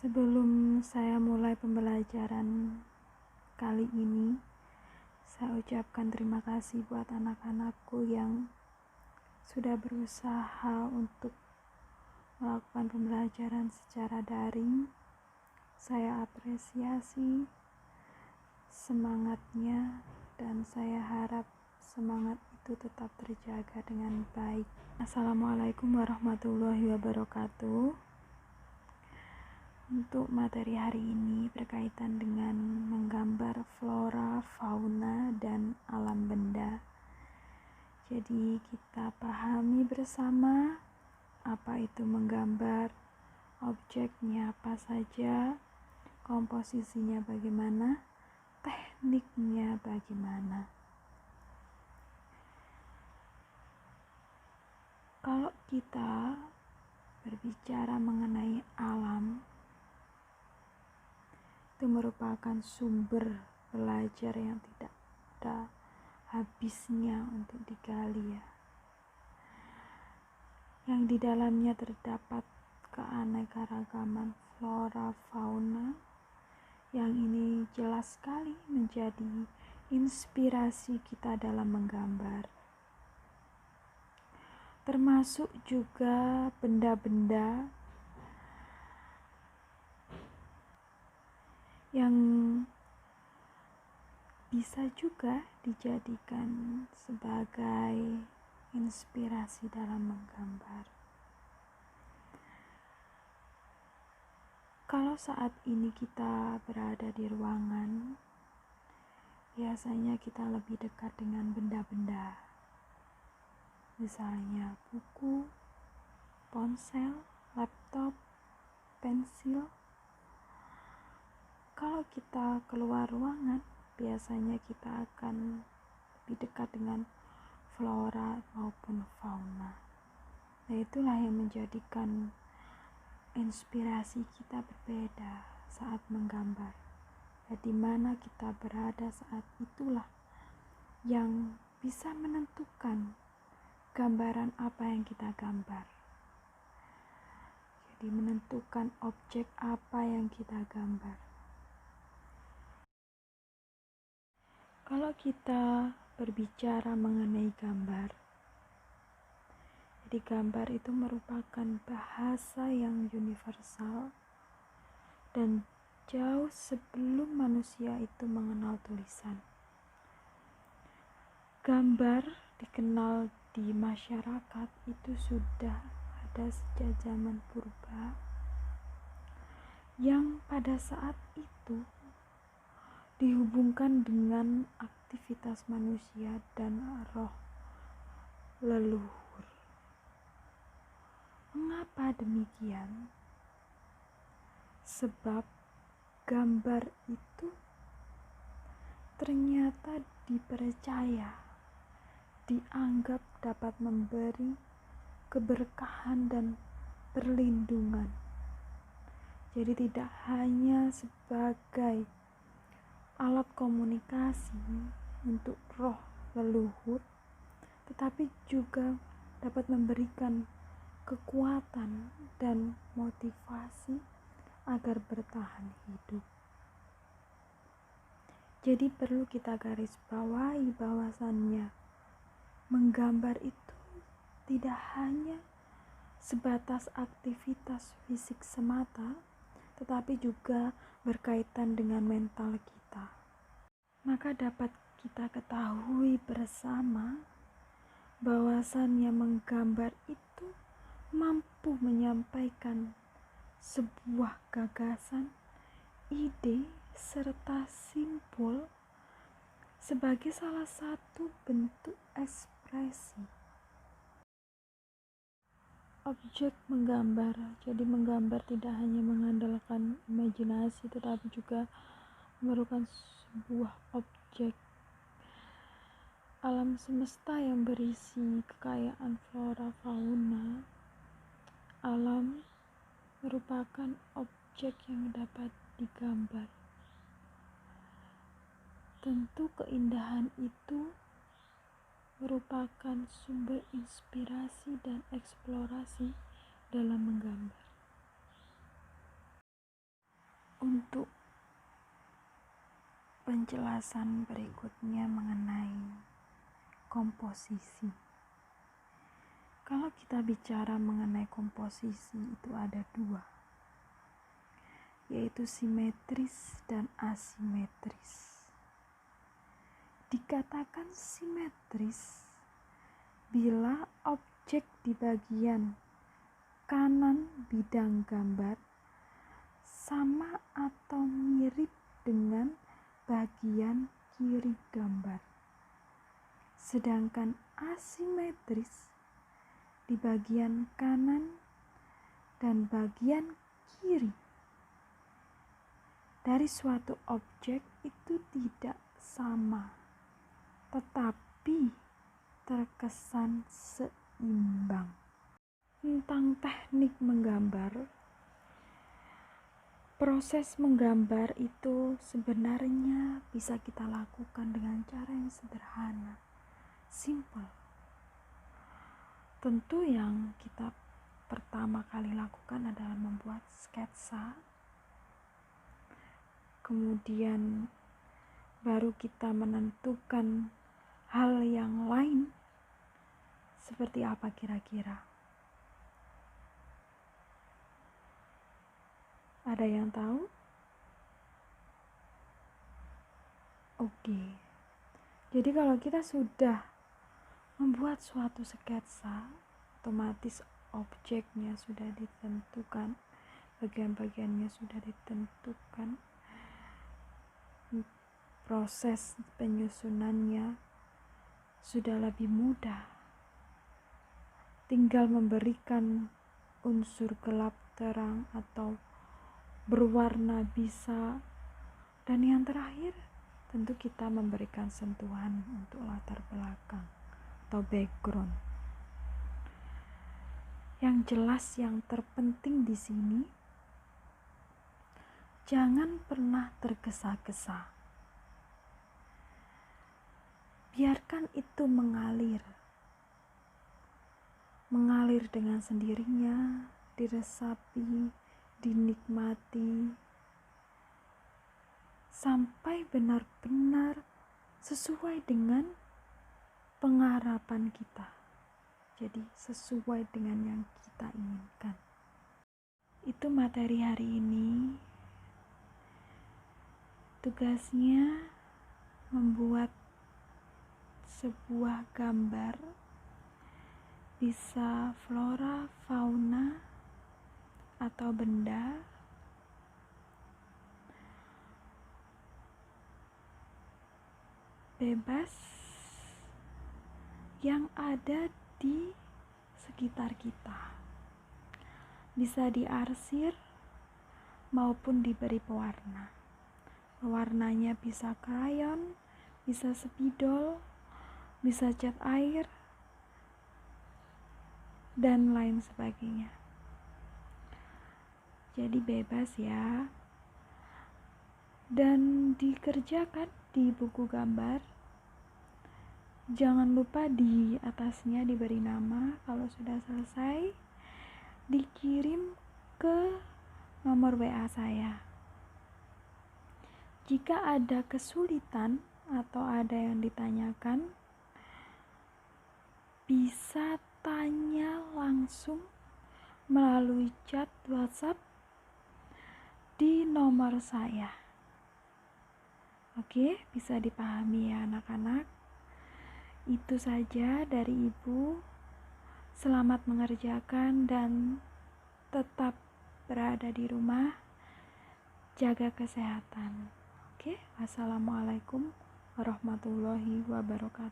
Sebelum saya mulai pembelajaran kali ini, saya ucapkan terima kasih buat anak-anakku yang sudah berusaha untuk melakukan pembelajaran secara daring. Saya apresiasi semangatnya dan saya harap semangat itu tetap terjaga dengan baik. Assalamualaikum warahmatullahi wabarakatuh. Untuk materi hari ini berkaitan dengan menggambar flora, fauna, dan alam benda. Jadi kita pahami bersama apa itu menggambar, objeknya apa saja, komposisinya bagaimana, tekniknya bagaimana. Kalau kita berbicara mengenai alam, itu merupakan sumber belajar yang tidak ada habisnya untuk digali ya. Yang di dalamnya terdapat keanekaragaman flora fauna yang ini jelas sekali menjadi inspirasi kita dalam menggambar. Termasuk juga benda-benda yang bisa juga dijadikan sebagai inspirasi dalam menggambar. Kalau saat ini kita berada di ruangan, biasanya kita lebih dekat dengan benda-benda. Misalnya buku, ponsel, laptop, pensil. Kalau kita keluar ruangan, biasanya kita akan lebih dekat dengan flora maupun fauna. Nah, itulah yang menjadikan inspirasi kita berbeda saat menggambar. Ya, di mana kita berada saat itulah yang bisa menentukan gambaran apa yang kita gambar. Jadi menentukan objek apa yang kita gambar. Kalau kita berbicara mengenai gambar, jadi gambar itu merupakan bahasa yang universal dan jauh sebelum manusia itu mengenal tulisan. Gambar dikenal di masyarakat itu sudah ada sejak zaman purba, yang pada saat itu dihubungkan dengan aktivitas manusia dan roh leluhur. Mengapa demikian? Sebab gambar itu ternyata dipercaya, dianggap dapat memberi keberkahan dan perlindungan. Jadi tidak hanya sebagai alat komunikasi untuk roh leluhur, tetapi juga dapat memberikan kekuatan dan motivasi agar bertahan hidup. Jadi perlu kita garis bawahi bahwasannya menggambar itu tidak hanya sebatas aktivitas fisik semata, tetapi juga berkaitan dengan mental kita. Maka dapat kita ketahui bersama bahwasannya menggambar itu mampu menyampaikan sebuah gagasan, ide, serta simbol sebagai salah satu bentuk ekspresi. Objek menggambar, jadi menggambar tidak hanya mengandalkan imajinasi tetapi juga merupakan sebuah objek alam semesta yang berisi kekayaan flora fauna. Alam merupakan objek yang dapat digambar. Tentu keindahan itu merupakan sumber inspirasi dan eksplorasi dalam menggambar. untuk penjelasan berikutnya mengenai komposisi. Kalau kita bicara mengenai komposisi, itu ada dua, yaitu simetris dan asimetris. Dikatakan simetris bila objek di bagian kanan bidang gambar sama atau mirip dengan bagian kiri gambar. Sedangkan asimetris di bagian kanan dan bagian kiri dari suatu objek itu tidak sama, tetapi terkesan seimbang. Tentang teknik menggambar, proses menggambar itu sebenarnya bisa kita lakukan dengan cara yang sederhana, simple. Tentu yang kita pertama kali lakukan adalah membuat sketsa, kemudian baru kita menentukan hal yang lain seperti apa kira-kira. Ada yang tahu? Oke. Jadi kalau kita sudah membuat suatu sketsa, otomatis objeknya sudah ditentukan, bagian-bagiannya sudah ditentukan, proses penyusunannya sudah lebih mudah. Tinggal memberikan unsur gelap terang atau berwarna bisa, dan yang terakhir tentu kita memberikan sentuhan untuk latar belakang atau background. Yang jelas yang terpenting di sini, jangan pernah tergesa-gesa. Biarkan itu mengalir dengan sendirinya, diresapi, dinikmati, sampai benar-benar sesuai dengan pengharapan kita. Jadi sesuai dengan yang kita inginkan. Itu materi hari ini. Tugasnya membuat sebuah gambar, bisa flora, fauna, atau benda, bebas yang ada di sekitar kita. Bisa diarsir maupun diberi pewarna. Pewarnanya bisa krayon, bisa spidol, bisa cat air, dan lain sebagainya. Jadi bebas ya. Dan dikerjakan di buku gambar. Jangan lupa di atasnya diberi nama. Kalau sudah selesai, dikirim ke nomor WA saya. Jika ada kesulitan atau ada yang ditanyakan, bisa tanya langsung melalui chat WhatsApp di nomor saya. Oke, bisa dipahami ya anak-anak. Itu saja dari Ibu. Selamat mengerjakan dan tetap berada di rumah. Jaga kesehatan. Oke, wassalamualaikum warahmatullahi wabarakatuh.